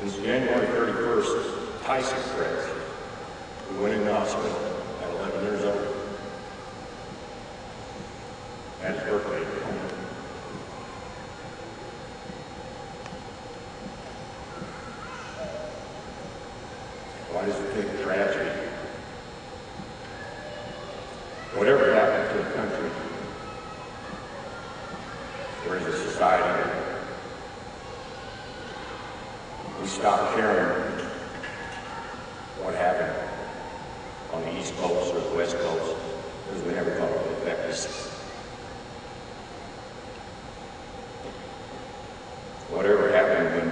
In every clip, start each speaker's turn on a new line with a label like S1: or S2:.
S1: Since January 31st, Tyson crash, who went in the hospital at 11 years old. At his birthday. Why does it take a tragedy? Whatever happened to the country, or as a society, we stopped caring what happened on the East Coast or the West Coast, because we never thought it would affect us. Whatever happened when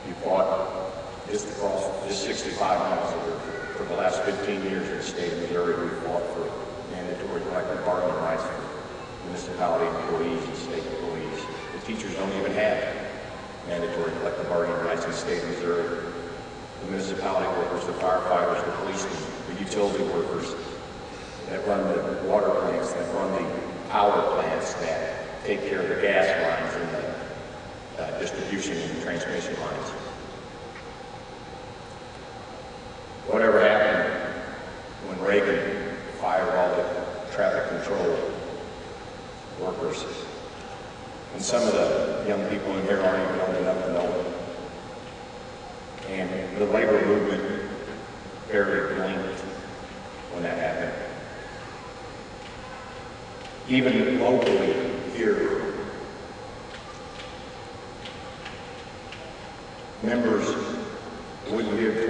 S1: you fought just across just 65 miles over for the last 15 years in the state of Missouri, we fought for mandatory collective bargaining rights for municipality employees and state employees. The teachers don't even have mandatory collective bargaining rights in the state of Missouri. The municipality workers, the firefighters, the policemen, the utility workers that run the water plants, that run the power plants, that take care of the gas lines and the distribution and transmission lines. Whatever happened when Reagan fired all the traffic control workers? And some of the young people in here aren't even old enough to know it. And the labor movement barely blinked when that happened. Even locally here, members wouldn't give $20 a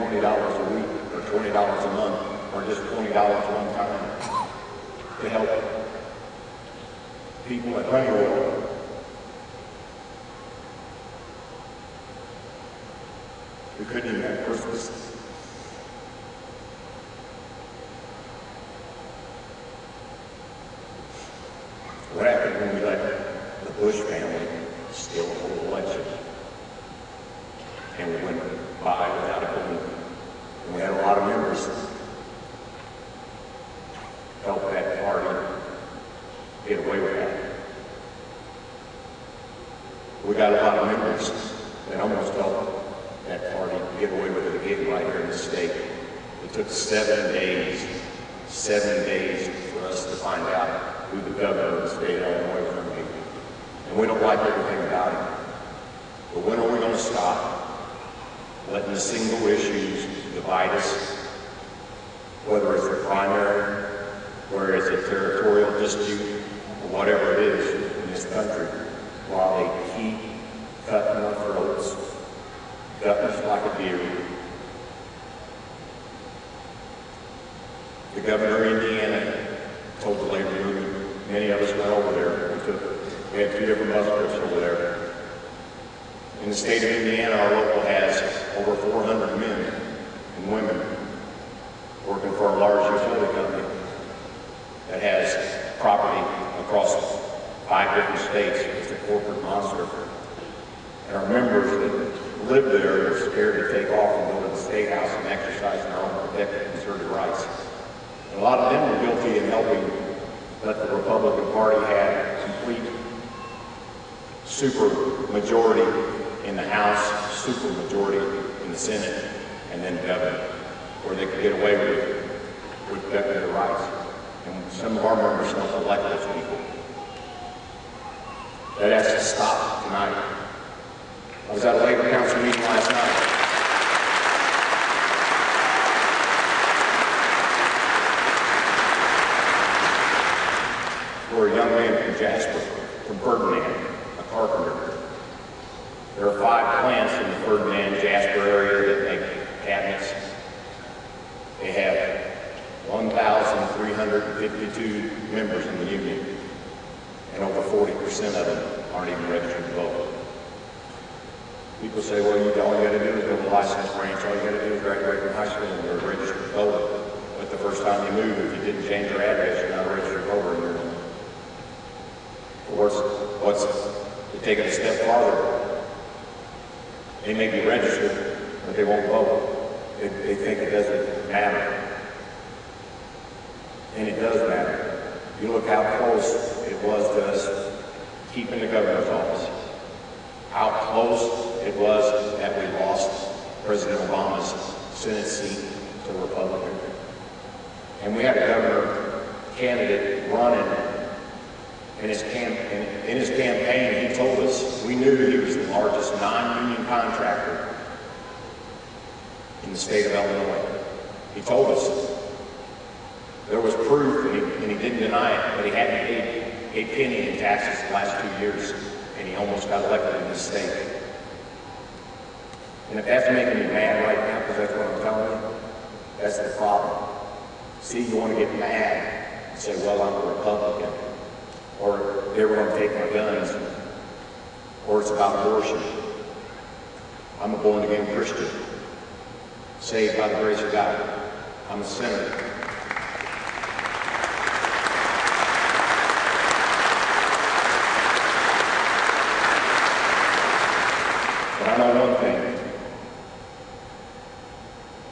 S1: week or $20 a month or just $20 one time to help people at Honeywell. We couldn't even have Christmas. What happened when we let the Bush family steal the whole election? And we went by without a balloon. And we had a lot of members help that party get away with that. We got a lot of members that almost helped that party get away with it again right here in the state. It took 7 days for us to find out who the governor of the state of Illinois was going to be. And we don't like everything about it. But when are we going to stop letting the single issues divide us? Whether it's the primary, whether it's a territorial dispute, or whatever it is in this country, while they keep cutting our throats, cutting us like a deer. The governor of Indiana told the labor movement, many of us went over there. We had 2 different bus trips over there. In the state of Indiana, our local has over 400 men and women working for a large utility company that has property across 5 different states. It's a corporate monster. And our members that live there are scared to take off and go to the State House and exercise their own protected and asserted rights. And a lot of them were guilty in helping let the Republican Party have complete super majority in the House, super majority in the Senate, and then governor, where they could get away with protecting their rights. And some of our members don't elect those people. That has to stop tonight. I was at a labor council meeting last night. Where a young man from Jasper, from Ferdinand, a carpenter. There are 5 plants in the Ferdinand, Jasper area that make cabinets. They have 1,352 members in the union, and over 40% of them aren't even registered to vote. People say, well, all you got to do is go to the license branch, all you got to do is graduate from high school and you're a registered voter. But the first time you move, if you didn't change your address, you're not a registered voter anymore. What's to take it a step farther? They may be registered, but they won't vote. They think it doesn't matter. And it does matter. You look how close it was to us keeping the governor's office. How close it was that we lost President Obama's Senate seat to a Republican. And we had a governor candidate running in his campaign. He told us, we knew he was the largest non-union contractor in the state of Illinois. He told us. There was proof, and he didn't deny it, but he hadn't paid a penny in taxes the last 2 years, and he almost got elected in this state. And if that's making you mad right now, because that's what I'm telling you, that's the problem. See, you want to get mad and say, well, I'm a Republican, or they were going to take my guns, or it's about abortion. I'm a born-again Christian, saved by the grace of God. I'm a sinner. But I know one thing.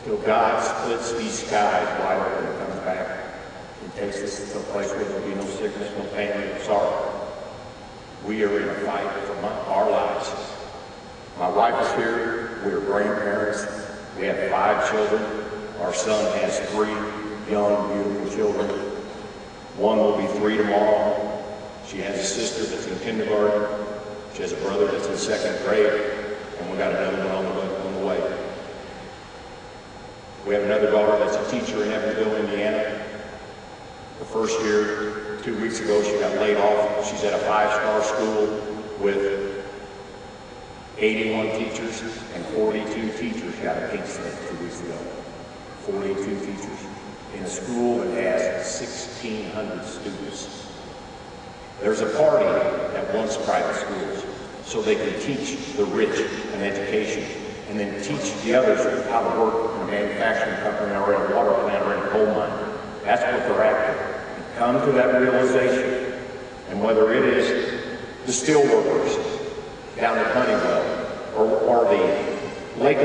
S1: Till God splits these skies wide open and comes back and takes us to a place where there'll be no sickness, no pain, no sorrow, we are in a fight for our lives. My wife is here. We are grandparents. We have 5 children. Our son has 3 young, beautiful children. One will be 3 tomorrow. She has a sister that's in kindergarten. She has a brother that's in 2nd grade. And we got another one on the way. We have another daughter that's a teacher in Evansville, Indiana. The first year, 2 weeks ago, she got laid off. She's at a 5-star school with 81 teachers, and 42 teachers got a pink slip 2 weeks ago. 42 teachers in a school that has 1,600 students. There's a party that wants private schools so they can teach the rich an education and then teach the others how to work in a manufacturing company or in a water plant or in a coal mine. That's what they're after. Come to that realization. And whether it is the steel workers down at Honeywell or the Lake of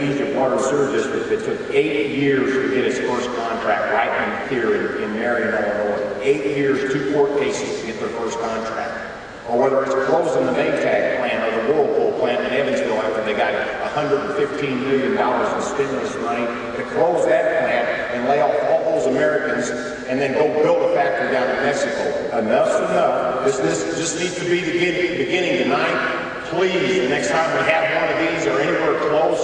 S1: Egypt Water and Sewer District that took 8 years to get its first contract right here in Marion, Illinois. 8 years, 2 court cases to get their first contract. Or whether it's closing the Maytag plant or the Whirlpool plant in Evansville after they got $115 million in stimulus money to close that plant and lay off all those Americans and then go build a factory down in Mexico. Enough's enough. This needs to be the beginning tonight. Please, the next time we have one of these or anywhere close,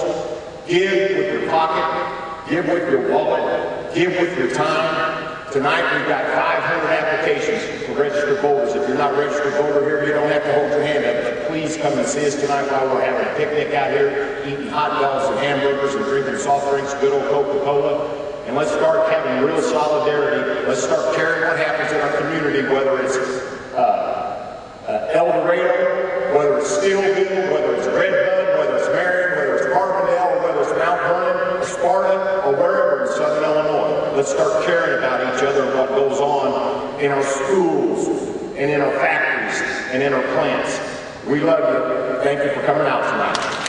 S1: give with your pocket, give with your wallet, give with your time. Tonight we've got 500 applications for registered voters. If you're not a registered voter here, you don't have to hold your hand up, but please come and see us tonight while we're having a picnic out here, eating hot dogs and hamburgers and drinking soft drinks, good old Coca-Cola. And let's start having real solidarity. Let's start caring what happens in our community, whether it's El Dorado, whether it's Steelville, whether it's Redbud, whether it's Marion, whether it's Carbondale, whether it's Mount Vernon, or Sparta, or wherever in Southern Illinois. Let's start caring about each other and what goes on in our schools, and in our factories, and in our plants. We love you. Thank you for coming out tonight.